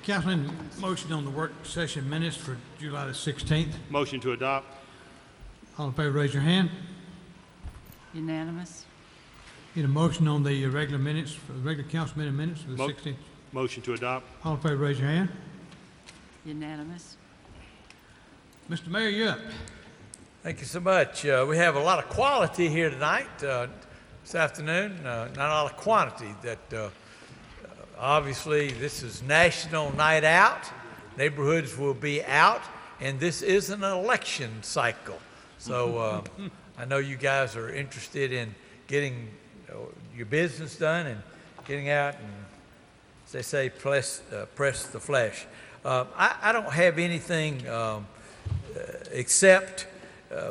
Councilman, motion on the work session minutes for July the 16th. Motion to adopt. All in favor, raise your hand. Unanimous. Need a motion on the regular minutes, for the regular council meeting minutes for the 16th. Motion to adopt. All in favor, raise your hand. Unanimous. Mr. Mayor, you're up. Thank you so much. We have a lot of quality here tonight, this afternoon, not a lot of quantity. Obviously, this is National Night Out. Neighborhoods will be out, and this is an election cycle. So I know you guys are interested in getting your business done and getting out and, as they say, press the flesh. I don't have anything except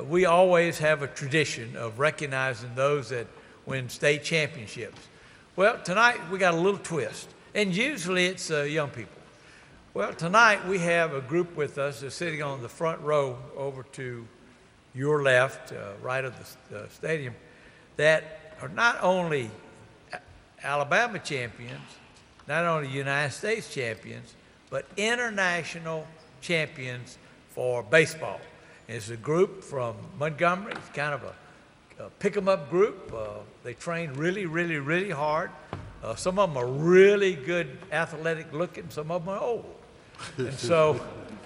we always have a tradition of recognizing those that win state championships. Well, tonight we got a little twist, and usually it's young people. Well, tonight we have a group with us that's sitting on the front row over to your left, right of the stadium, that are not only Alabama champions, not only United States champions, but international champions for baseball. And it's a group from Montgomery. It's kind of a pick-em-up group. They train really, really, really hard. Some of them are really good athletic looking. Some of them are old. And so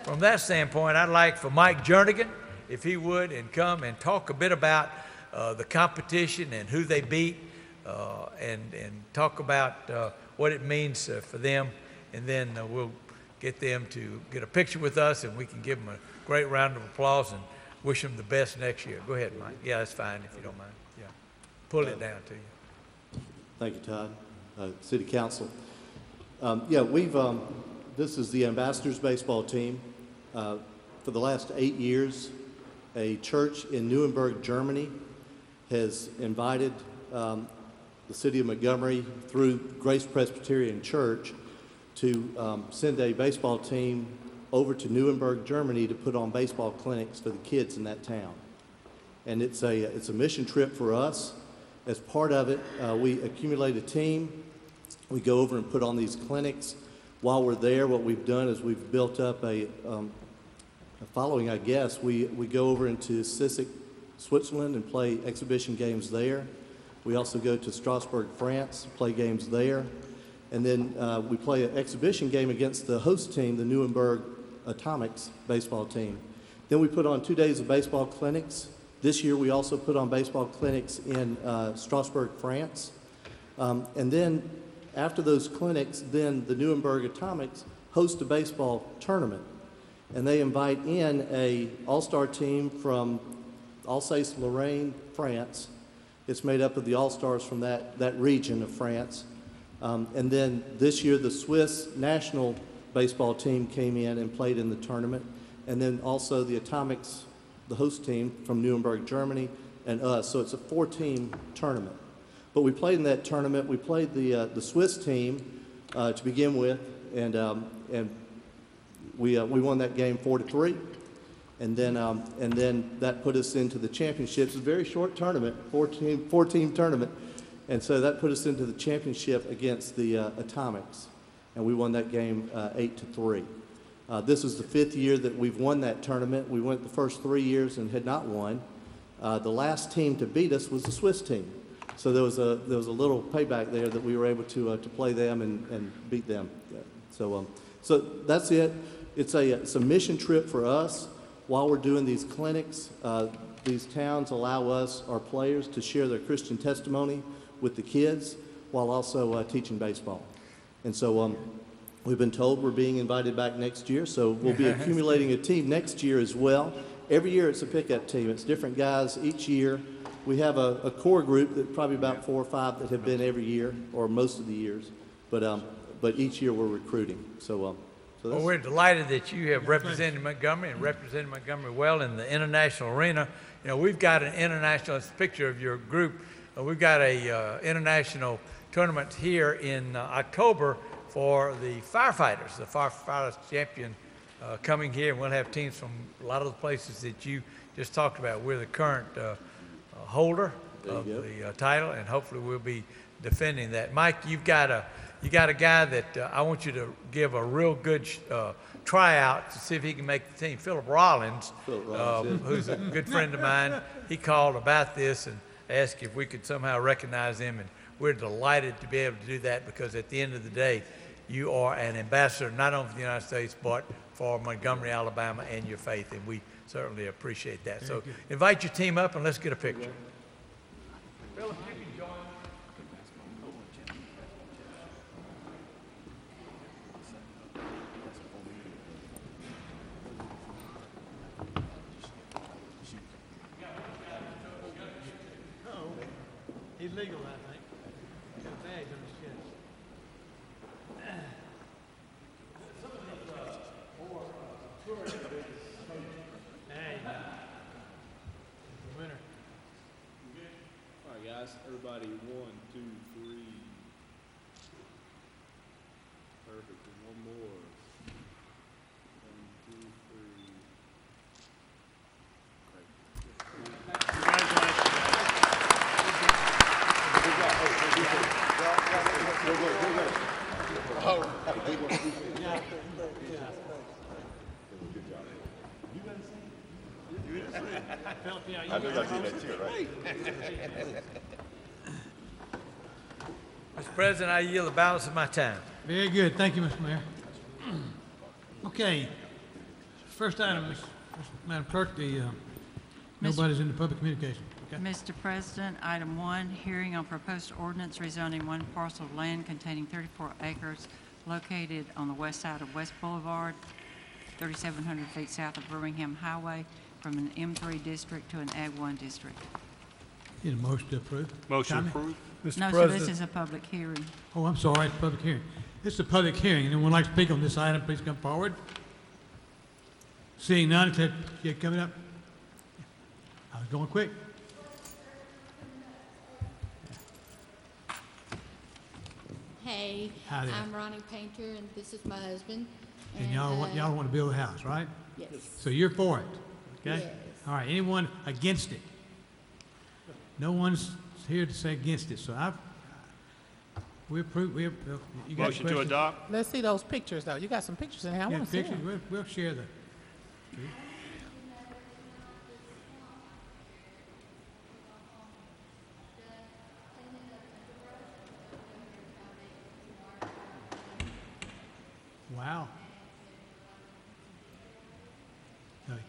from that standpoint, I'd like for Mike Jernigan, if he would, and come and talk a bit about the competition and who they beat, and talk about what it means for them. And then we'll get them to get a picture with us, and we can give them a great round of applause and wish them the best next year. Go ahead, Mike. Yeah, that's fine if you don't mind. Yeah, pull it down to you. Thank you, Todd. City Council. This is the Ambassadors baseball team. For the last 8 years, a church in Nuremberg, Germany has invited the city of Montgomery through Grace Presbyterian Church to send a baseball team over to Nuremberg, Germany to put on baseball clinics for the kids in that town. And it's a mission trip for us. As part of it, we accumulate a team. We go over and put on these clinics. While we're there, what we've done is we've built up a following, I guess. We go over into Sissek, Switzerland, and play exhibition games there. We also go to Strasbourg, France, play games there. And then we play an exhibition game against the host team, the Nuremberg Atomics baseball team. Then we put on 2 days of baseball clinics. This year we also put on baseball clinics in Strasbourg, France. And then after those clinics, then the Nuremberg Atomics host a baseball tournament. And they invite in a all-star team from Alsace-Lorraine, France. It's made up of the all-stars from that region of France. And then this year the Swiss national baseball team came in and played in the tournament. And then also the Atomics, the host team from Nuremberg, Germany, and us. So it's a 4-team tournament. But we played in that tournament. We played the Swiss team to begin with, and we won that game 4-3. And then that put us into the championships. It's a very short tournament, 4-team tournament. And so that put us into the championship against the Atomics. And we won that game 8-3. This is the 5th year that we've won that tournament. We went the first 3 years and had not won. The last team to beat us was the Swiss team. So there was a little payback there that we were able to play them and beat them. So that's it. It's a mission trip for us. While we're doing these clinics, these towns allow us, our players, to share their Christian testimony with the kids while also teaching baseball. And so we've been told we're being invited back next year, so we'll be accumulating a team next year as well. Every year it's a pickup team. It's different guys each year. We have a core group that probably about 4 or 5 that have been every year or most of the years, but each year we're recruiting. So well, we're delighted that you have represented Montgomery and represented Montgomery well in the international arena. You know, we've got an international, it's a picture of your group. We've got a international tournament here in October for the firefighters, the firefighters champion coming here. And we'll have teams from a lot of the places that you just talked about. We're the current holder of the title, and hopefully we'll be defending that. Mike, you got a guy that I want you to give a real good tryout to see if he can make the team. Philip Rollins, who's a good friend of mine, he called about this and asked if we could somehow recognize him, and we're delighted to be able to do that because at the end of the day, you are an ambassador not only for the United States but for Montgomery, Alabama, and your faith, and we certainly appreciate that. So invite your team up and let's get a picture. Philip, you can join. He's legal, I think. Got a badge on his chest. Hey, the winner. All right, guys, everybody, 1, 2, 3. Perfect, and one more. 1, 2, 3. I know y'all did that too, right? Mr. President, I yield the balance of my time. Very good. Thank you, Mr. Mayor. Okay. First item, Madam Clerk, nobody's in the public communication. Okay. Mr. President, item 1, hearing on proposed ordinance rezoning one parcel of land containing 34 acres located on the west side of West Boulevard, 3,700 feet south of Birmingham Highway, from an M3 district to an Ag 1 district. Need a motion to approve? Motion Tommy? approved. Mr. No, sir, President, this is a public hearing. Oh, I'm sorry, it's a public hearing. This is a public hearing. Anyone like to speak on this item, please come forward. Seeing none, coming up. I was going quick. Hey, Hi there. I'm Ronnie Painter, and this is my husband. And y'all want to build a house, right? Yes. So you're for it, okay? Yes. All right, anyone against it? No one's here to say against it, so we approve, you got Motion to questions? adopt. Let's see those pictures, though. You got some pictures in here. I Yeah, want to see pictures, them. we'll share the. Wow. Okay.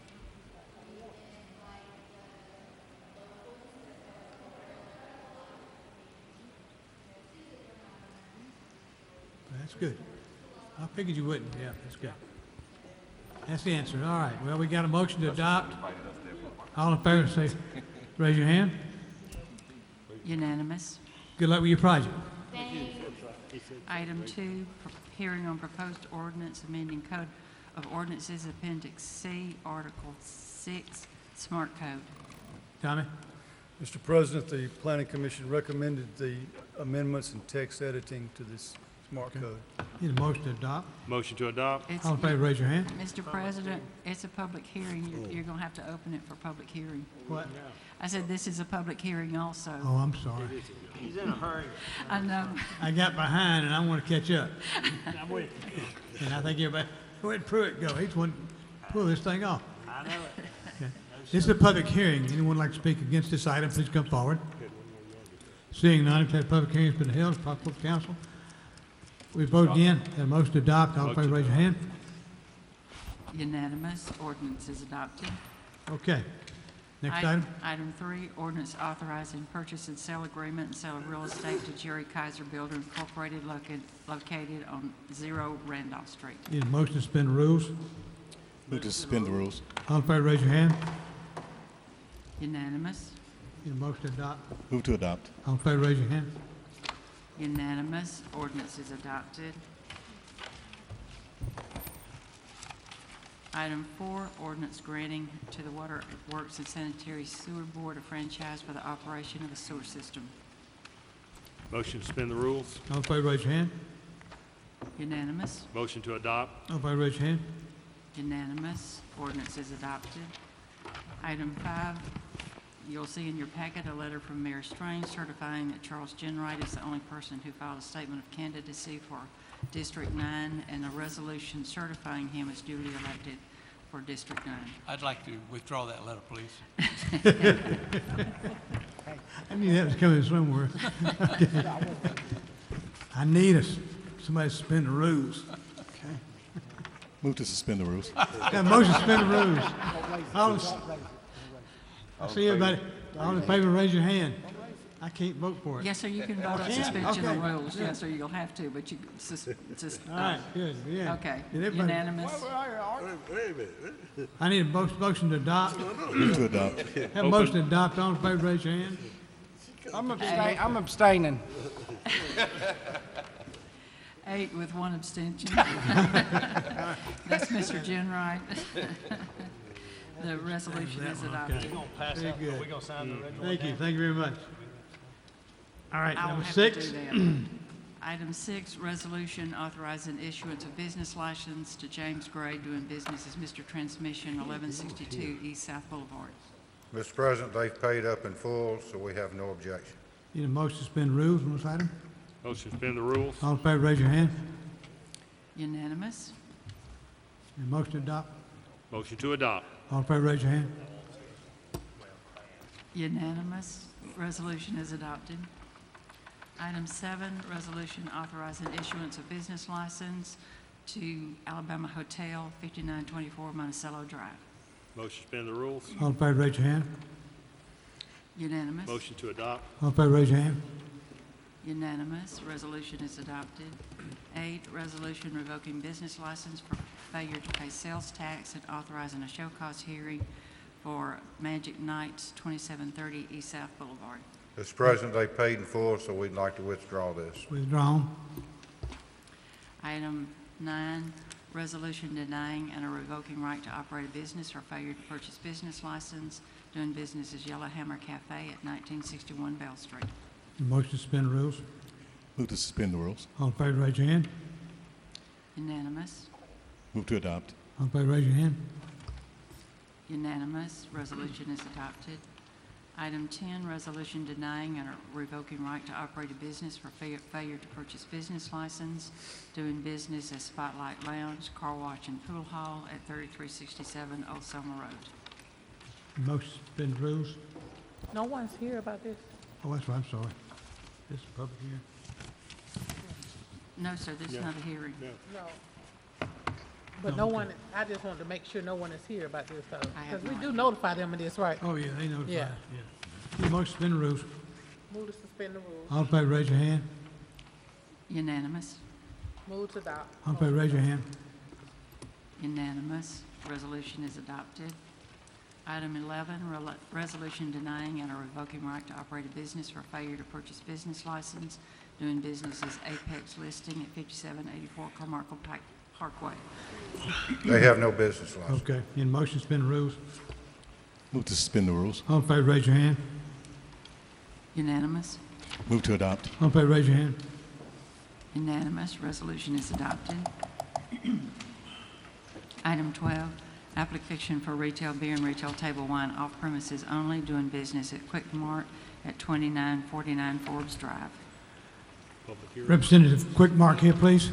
That's good. I figured you wouldn't. Yeah, that's good. That's the answer. All right. Well, we got a motion to adopt. All in favor, say, raise your hand. Unanimous. Good luck with your project. Item 2, hearing on proposed ordinance amending Code of Ordinances Appendix C, Article 6, Smart Code. Tommy? Mr. President, the Planning Commission recommended the amendments and text editing to this smart code. Need a motion to adopt. Motion to adopt. It's- All in favor, raise your hand. Mr. President, it's a public hearing. You're going to have to open it for public hearing. What? I said this is a public hearing also. Oh, I'm sorry. I know. I got behind and I want to catch up. I'm with you. And I think everybody, go ahead, Pruitt, go. He's one, pull this thing off. I know it. This is a public hearing. Anyone like to speak against this item, please come forward. Seeing none, declare public hearing has been held. Public council. We vote again. Got a motion to adopt. All in favor, raise your hand. Unanimous. Ordinance is adopted. Okay. Next item. Item 3, ordinance authorizing purchase and sale agreement and sale of real estate to Jerry Kaiser Builder Incorporated located on 0 Randolph Street. Need a motion to suspend the rules. Move to suspend the rules. All in favor, raise your hand. Unanimous. Need a motion to adopt. Move to adopt. All in favor, raise your hand. Unanimous. Ordinance is adopted. Item 4, ordinance granting to the Water Works and Sanitary Sewer Board a franchise for the operation of the sewer system. Motion to suspend the rules. All in favor, raise your hand. Unanimous. Motion to adopt. All in favor, raise your hand. Unanimous. Ordinance is adopted. Item 5, You'll see in your packet a letter from Mayor Strange certifying that Charles Jenwright is the only person who filed a statement of candidacy for District 9, and a resolution certifying him as duly elected for District 9. I'd like to withdraw that letter, please. I knew that was coming somewhere. I need somebody to suspend the rules. Move to suspend the rules. Got a motion to suspend the rules. I see everybody, all in favor, raise your hand. I can't vote for it. Yes, sir, you can vote on suspension of rules. Yes, sir, you'll have to, but you, All right, good, yeah. okay, Did everybody- unanimous. I need a motion to adopt. Move to adopt. Have a motion to adopt, all in favor, raise your hand. I'm abstaining. 8 with 1 abstention. That's Mr. Jenwright. The resolution is adopted. Very good. Thank you very much. All right, I will number have 6. to do that. Item 6, resolution authorizing issuance of business license to James Gray doing business as Mr. Transmission, 1162 East South Boulevard. Mr. President, they've paid up in full, so we have no objection. Need a motion to suspend rules on this item? Motion to suspend the rules. All in favor, raise your hand. Unanimous. Need a motion to adopt? Motion to adopt. All in favor, raise your hand. Unanimous. Resolution is adopted. Item 7, resolution authorizing issuance of business license to Alabama Hotel, 5924 Monticello Drive. Motion to suspend the rules. All in favor, raise your hand. Unanimous. Motion to adopt. All in favor, raise your hand. Unanimous. Resolution is adopted. 8, resolution revoking business license for failure to pay sales tax and authorizing a show cause hearing for Magic Nights, 2730 East South Boulevard. Mr. President, they paid in full, so we'd like to withdraw this. Withdrawn. Item 9, resolution denying and or revoking right to operate a business or failure to purchase business license doing business as Yellowhammer Cafe at 1961 Bell Street. Motion to suspend rules. Move to suspend the rules. All in favor, raise your hand. Unanimous. Move to adopt. All in favor, raise your hand. Unanimous. Resolution is adopted. Item 10, resolution denying and revoking right to operate a business for failure to purchase business license, doing business as Spotlight Lounge, Car Wash, and Pool Hall at 3367 Old Summer Road. Motion to suspend rules. No one's here about this. Oh, that's right, I'm sorry. This is public hearing. No, sir, this is not a hearing. No. But no one, I just wanted to make sure no one is here about this, though. I have Because we no do notify them of this, right? Oh, yeah, they notified. Yeah. Need a motion to suspend the rules. Move to suspend the rules. All in favor, raise your hand. Unanimous. Move to adopt. All in favor, raise your hand. Unanimous. Resolution is adopted. Item 11, resolution denying and or revoking right to operate a business for failure to purchase business license, doing business as Apex Listing at 5784 Carmichael Parkway. They have no business license. Okay, need a motion to suspend the rules. Move to suspend the rules. All in favor, raise your hand. Unanimous. Move to adopt. All in favor, raise your hand. Unanimous. Resolution is adopted. Item 12, application for retail beer and retail table wine off premises only, doing business at Quick Mart at 2949 Forbes Drive. Public hearing. Representative Quick Mark here, please.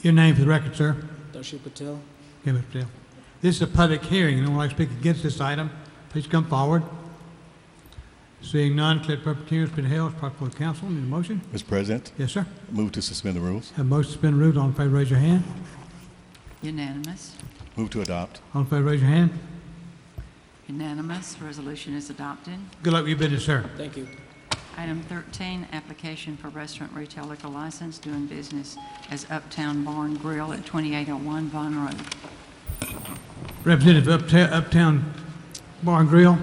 Your name for the record, sir. Darshi Patel. Okay, Mr. Patel. This is a public hearing. Anyone would like to speak against this item, please come forward. Seeing none, declare public hearing has been held. It's proper for the council. Need a motion? Mr. President, Yes, sir. move to suspend the rules. Have a motion to suspend the rules. All in favor, raise your hand. Unanimous. Move to adopt. All in favor, raise your hand. Unanimous. Resolution is adopted. Good luck with your business, sir. Thank you. Item 13, application for restaurant retail liquor license, doing business as Uptown Barn Grill at 2801 Vaughn Road. Representative Uptown Bar and Grill.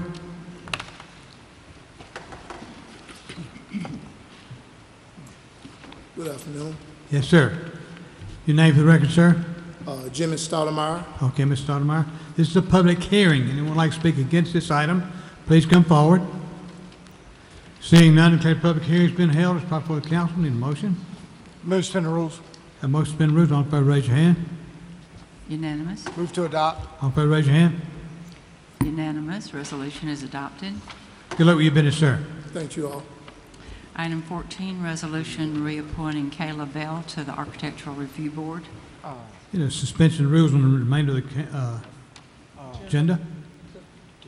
Good afternoon. Yes, sir. Your name for the record, sir? Jimmy Stoudemire. Okay, Mr. Stoudemire. This is a public hearing. Anyone would like to speak against this item, please come forward. Seeing none, declare public hearing has been held. It's proper for the council. Need a motion? Move to suspend the rules. Have motion to suspend the rules. All in favor, raise your hand. Unanimous. Move to adopt. All in favor, raise your hand. Unanimous. Resolution is adopted. Good luck with your business, sir. Thank you all. Item 14, resolution reappointing Kayla Bell to the Architectural Review Board. Suspension of rules on the remainder of the agenda.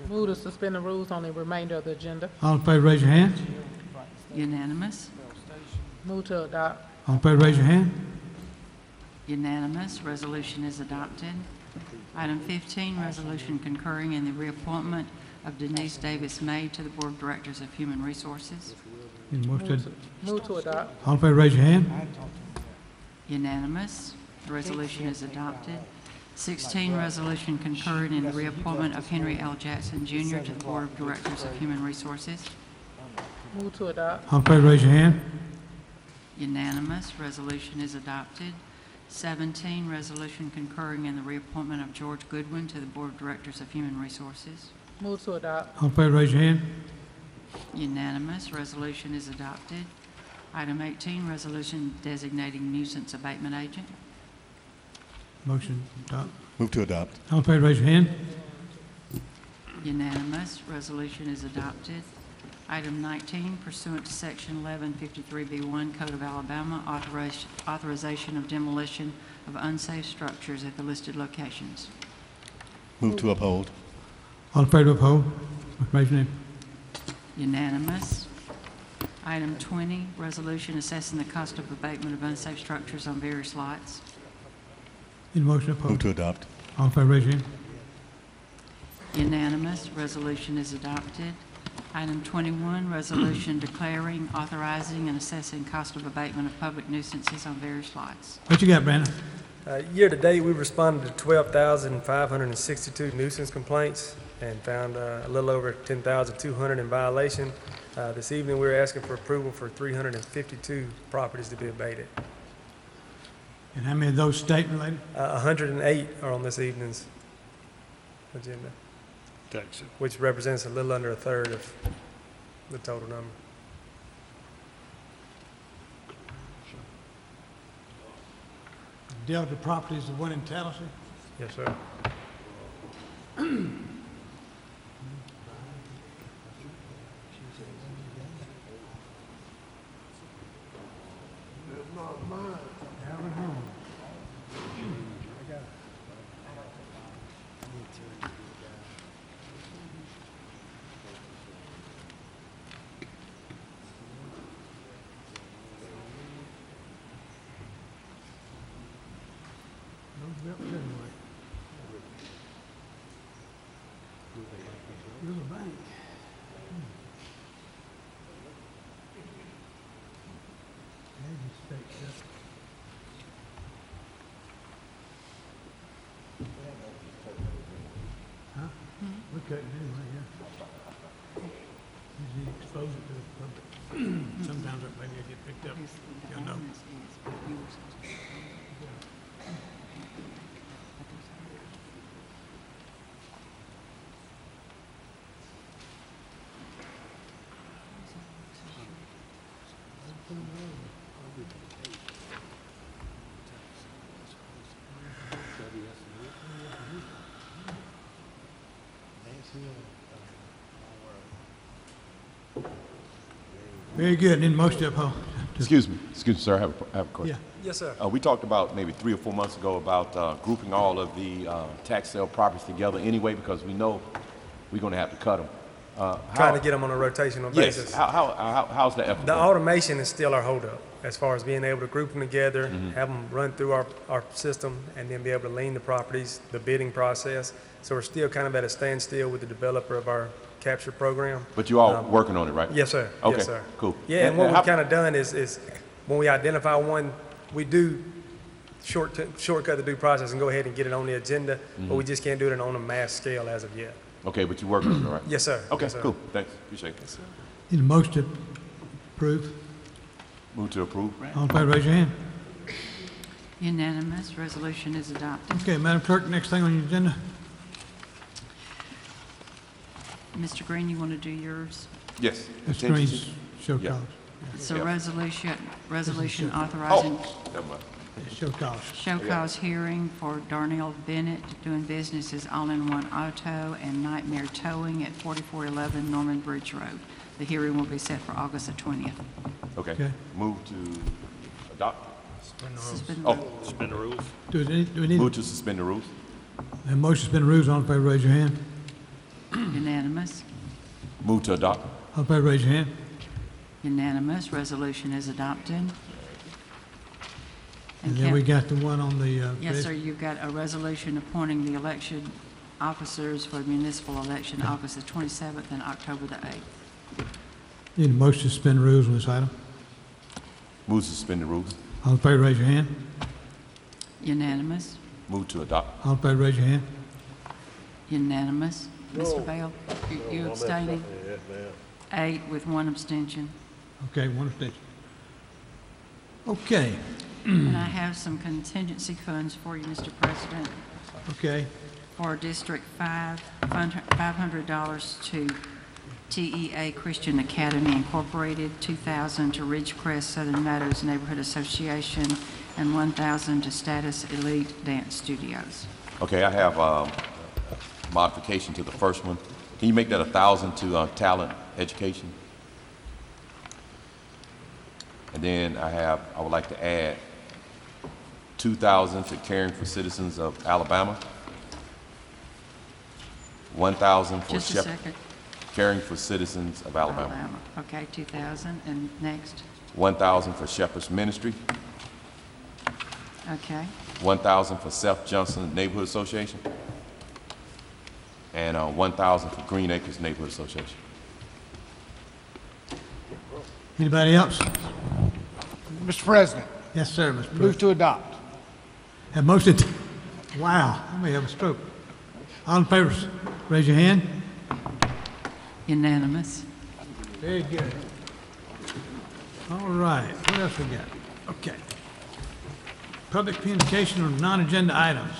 Move to suspend the rules on the remainder of the agenda. All in favor, raise your hand. Unanimous. Move to adopt. All in favor, raise your hand. Unanimous. Resolution is adopted. Item 15, resolution concurring in the reappointment of Denise Davis May to the Board of Directors of Human Resources. Need a motion to- Move to adopt. All in favor, raise your hand. Unanimous. The resolution is adopted. 16, resolution concurring in the reappointment of Henry L. Jackson Jr. to the Board of Directors of Human Resources. Move to adopt. All in favor, raise your hand. Unanimous. Resolution is adopted. 17, resolution concurring in the reappointment of George Goodwin to the Board of Directors of Human Resources. Move to adopt. All in favor, raise your hand. Unanimous. Resolution is adopted. Item 18, resolution designating nuisance abatement agent. Motion adopt. Move to adopt. All in favor, raise your hand. Unanimous. Resolution is adopted. Item 19, pursuant to Section 1153B1 Code of Alabama, authorization of demolition of unsafe structures at the listed locations. Move to uphold. All in favor to uphold. Raise your name. Unanimous. Item 20, resolution assessing the cost of abatement of unsafe structures on various lots. Need a motion to Move uphold. to adopt. All in favor, raise your hand. Unanimous. Resolution is adopted. Item 21, resolution declaring, authorizing, and assessing cost of abatement of public nuisances on various lots. What you got, Brandon? Year-to-date, we responded to 12,562 nuisance complaints and found a little over 10,200 in violation. This evening, we're asking for approval for 352 properties to be abated. And how many of those state-related? 108 are on this evening's agenda, Thanks. which represents a little under a third of the total number. Delta Properties, the one in Tallahassee? Yes, sir. You're the bank. Huh? We couldn't anyway, yeah. Usually expose it to the public. Sometimes that maybe get picked up, you know. Very good. Need a motion to uphold. Excuse me, sir, I have a question. Yeah. Yes, sir. We talked about maybe 3 or 4 months ago about grouping all of the tax sale properties together anyway, because we know we're going to have to cut them. Trying to get them on a rotational basis. Yes, how's the effort? The going? automation is still our holdup, as far as being able to group them together, have them run through our system, and then be able to lien the properties, the bidding process. So we're still kind of at a standstill with the developer of our capture program. But you all working on it, right? Yes, sir. Okay, Yes, sir. cool. Yeah, and what how- we've kind of done is when we identify one, we do shortcut the due process and go ahead and get it on the agenda, but we just can't do it on a mass scale as of yet. Okay, but you're working on it, right? Yes, sir. Okay, Yes, sir. cool. Thanks. Appreciate it. Need a motion to approve. Move to approve. All in favor, raise your hand. Unanimous. Resolution is adopted. Okay, Madam Clerk, next thing on your agenda. Mr. Green, you want to do yours? Yes. Mr. Green's Contingency. show Yeah. cause. So Yeah. resolution authorizing, Oh, never mind. Show cause. Show cause hearing for Darnell Bennett doing business as All-in-One Auto and Nightmare Towing at 4411 Norman Bridge Road. The hearing will be set for August the 20th. Okay. Okay. Move to adopt. Suspend the Oh, rules. Suspend the rules. Do we need move to suspend the rules. a motion to suspend the rules? All in favor, raise your hand. Unanimous. Move to adopt. All in favor, raise your hand. Unanimous. Resolution is adopted. And then we got the one on the, Yes, sir, you've got a resolution appointing the election officers for the municipal election, August the 27th and October the 8th. Need a motion to suspend the rules on this item. Move to suspend the rules. All in favor, raise your hand. Unanimous. Move to adopt. All in favor, raise your hand. Unanimous. Mr. Bell, you abstaining? 8 with 1 abstention. Okay, one abstention. Okay, And I have some contingency funds for you, Mr. President. okay. For District 5, $500 to TEA Christian Academy Incorporated, $2,000 to Ridgecrest Southern Meadows Neighborhood Association, and $1,000 to Status Elite Dance Studios. Okay, I have modification to the first one. Can you make that 1,000 to talent education? And then I would like to add 2,000 to Caring for Citizens of Alabama. 1,000 for Just a second. Caring for Citizens of Alabama. Okay, 2,000, and next. 1,000 for Shepherd's Ministry. Okay, 1,000 for Seth Johnson Neighborhood Association. And 1,000 for Green Acres Neighborhood Association. Anybody else? Mr. President, Yes, sir, Mr. President. move to adopt. Have motion to, wow, I may have a stroke. All in favor, raise your hand. unanimous. Very good. All right, what else we got? Okay. Public communication on non-agenda items.